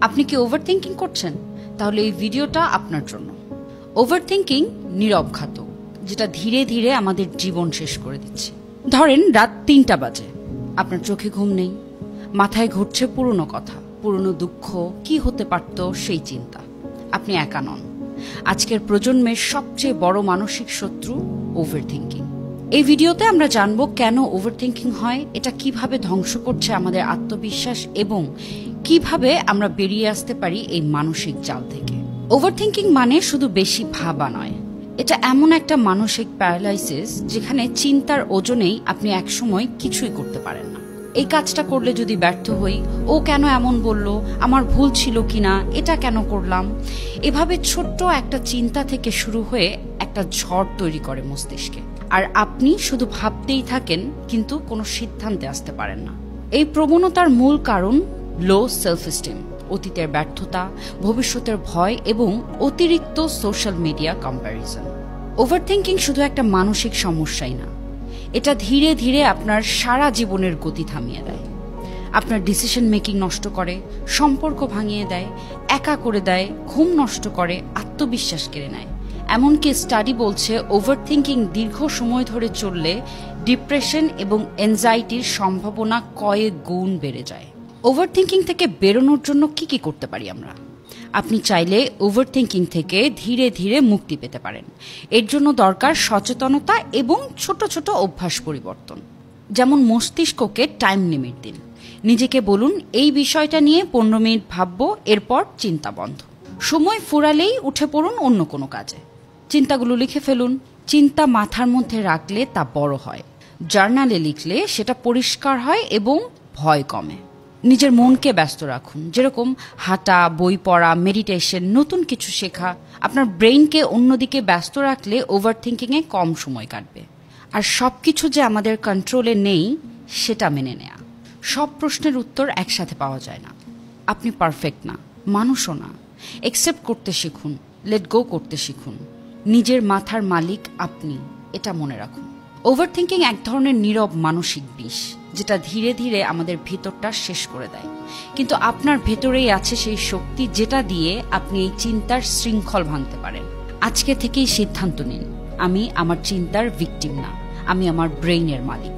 আপনি কি ওভারথিংকিং করছেন? তাহলে এই ভিডিওটা আপনার জন্য। ওভারথিংকিং নীরব ঘাতক, যেটা ধীরে ধীরে আমাদের জীবন শেষ করে দিচ্ছে। ধরেন রাত ৩টা বাজে, আপনার চোখে ঘুম নেই, মাথায় ঘুরছে পুরনো কথা, পুরনো দুঃখ, কি হতে পারত সেই চিন্তা। আপনি একা নন। আজকের প্রজন্মের সবচেয়ে বড় মানসিক শত্রু ওভারথিংকিং। এই ভিডিওতে আমরা জানব কেন ওভারথিংকিং হয়, এটা কিভাবে ধ্বংস করছে আমাদের আত্মবিশ্বাস এবং কিভাবে আমরা বেরিয়ে আসতে পারি এই মানসিক জাল থেকে। ওভারথিংকিং মানে শুধু বেশি ভাবা নয়, এটা এমন একটা মানসিক প্যারালাইসিস যেখানে চিন্তার ওজনেই আপনি একসময় কিছুই করতে পারেন না। এই কাজটা করলে যদি ব্যর্থ হই, ও কেন এমন বলল, আমার ভুল ছিল কিনা, এটা কেন করলাম, এভাবে ছোট্ট একটা চিন্তা থেকে শুরু হয়ে একটা ঝড় তৈরি করে মস্তিষ্কে। আর আপনি শুধু ভাবতেই থাকেন, কিন্তু কোনো সিদ্ধান্তে আসতে পারেন না। এই প্রবণতার মূল কারণ লো সেলফ এস্টিম, অতীতের ব্যর্থতা, ভবিষ্যতের ভয় এবং অতিরিক্ত সোশ্যাল মিডিয়া কম্প্যারিজন। ওভারথিংকিং শুধু একটা মানসিক সমস্যাই না, এটা ধীরে ধীরে আপনার সারা জীবনের গতি থামিয়ে দেয়। আপনার ডিসিশন মেকিং নষ্ট করে, সম্পর্ক ভাঙিয়ে দেয়, একা করে দেয়, ঘুম নষ্ট করে, আত্মবিশ্বাস কেড়ে নেয়। এমনকি স্টাডি বলছে ওভারথিংকিং দীর্ঘ সময় ধরে চললে ডিপ্রেশন এবং এনজাইটির সম্ভাবনা কয়েক গুণ বেড়ে যায়। ওভারথিংকিং থেকে বেরোনোর জন্য কি কি করতে পারি আমরা? আপনি চাইলে ওভারথিংকিং থেকে ধীরে ধীরে মুক্তি পেতে পারেন। এর জন্য দরকার সচেতনতা এবং ছোট ছোট অভ্যাস পরিবর্তন। যেমন মস্তিষ্ককে টাইম লিমিট দিন। নিজেকে বলুন, এই বিষয়টা নিয়ে 15 মিনিট ভাববো, এরপর চিন্তা বন্ধ। সময় ফুরালেই উঠে পড়ুন অন্য কোনো কাজে। চিন্তাগুলো লিখে ফেলুন। চিন্তা মাথার মধ্যে রাখলে তা বড় হয়, জার্নালে লিখলে সেটা পরিষ্কার হয় এবং ভয় কমে। নিজের মনকে ব্যস্ত রাখুন, যেরকম হাঁটা, বই পড়া, মেডিটেশন, নতুন কিছু শেখা। আপনার ব্রেইনকে অন্যদিকে ব্যস্ত রাখলে ওভারথিংকিংয়ে কম সময় কাটবে। আর সব কিছু যে আমাদের কন্ট্রোলে নেই সেটা মেনে নেয়া। সব প্রশ্নের উত্তর একসাথে পাওয়া যায় না। আপনি পারফেক্ট না, মানুষও না। অ্যাকসেপ্ট করতে শিখুন, লেট গো করতে শিখুন। নিজের মাথার মালিক আপনি, এটা মনে রাখুন। ওভারথিংকিং এক ধরনের নীরব মানসিক বিষ, যেটা ধীরে ধীরে আমাদের ভিতরটা শেষ করে দেয়। কিন্তু আপনার ভেতরেই আছে সেই শক্তি, যেটা দিয়ে আপনি এই চিন্তার শৃঙ্খল ভাঙতে পারেন। আজকে থেকেই সিদ্ধান্ত নিন, আমি আমার চিন্তার ভিকটিম না, আমি আমার ব্রেইনের মালিক।